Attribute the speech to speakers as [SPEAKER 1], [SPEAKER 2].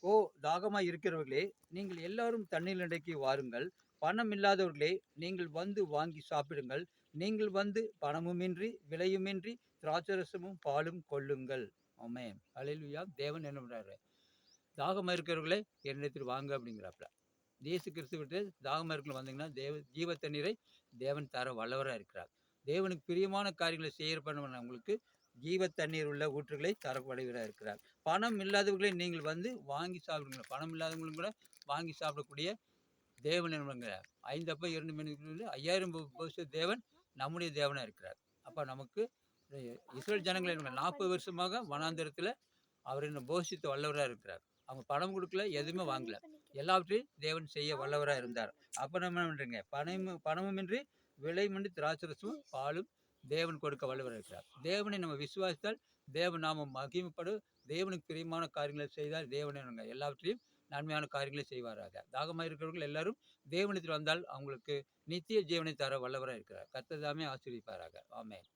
[SPEAKER 1] ஓ தாகமாய் இருக்கிறவர்களே, நீங்கள் எல்லாரும் தண்ணீர் அண்டைக்கு வாருங்கள். பணம் இல்லாதவர்களே, நீங்கள் வந்து வாங்கி சாப்பிடுங்கள். நீங்கள் வந்து பணமுமின்றி, விலையுமின்றி திராட்சரசமும் பாலும் கொள்ளுங்கள். ஆமென். அல்லேலூயா. தேவன் என்ன பண்றாரு? தாகமா இருக்கிறவர்களே என்னிடத்தில் வாங்க அப்படிங்கிறாப்ல. இயேசு கிறிஸ்துவிட்ட தாகமா இருக்கிறவங்க வந்தீங்கன்னா, ஜீவ தண்ணீரை தேவன் தர வல்லவரா இருக்கிறார். தேவனுக்கு பிரியமான காரியங்களை செய்ய பண்ணவங்களுக்கு ஜீவ தண்ணீர் உள்ள ஊற்றுகளை தர வல்லவரா இருக்கிறார். பணம் இல்லாதவர்களை நீங்கள் வந்து வாங்கி சாப்பிடுங்க. பணம் இல்லாதவங்களும் கூட வாங்கி சாப்பிடக்கூடிய தேவன் என்னங்கிறார். 5 அப்பம் 2 மீன் 5000 போஷித்த தேவன் நம்முடைய தேவனா இருக்கிறார். அப்ப நமக்கு இஸ்ரவேல் ஜனங்கள் என்ன 40 வருஷமாக வனாந்தரத்தில அவர் என்ன போஷித்த வல்லவரா இருக்கிறார். அவங்க பணம் குடுக்கல, எதுவுமே வாங்கல. எல்லாவற்றையும் தேவன் செய்ய வல்லவரா இருந்தார். அப்ப நம்ம என்ன பண்றோங்க, பணமுமின்றி விலையுமின்றி திராட்சரசமும், பாலும் தேவன் கொடுக்க வல்லவரா இருக்கிறார். தேவனை நம்ம விசுவாசித்தால் தேவ நாமம் மகிமைப்படும். தேவனுக்கு பிரியமான காரியங்களை செய்தால் தேவன் என்னங்க எல்லாவற்றையும் நன்மையான காரியங்களை செய்வாராக. தாகமாக இருக்கிறவர்கள் எல்லாரும் தேவனிடத்தில் வந்தால் அவங்களுக்கு நித்திய ஜீவனை தர வல்லவரா இருக்கிறார். கர்த்தர் தாமே ஆசீர்வதிப்பாராக. ஆமென்.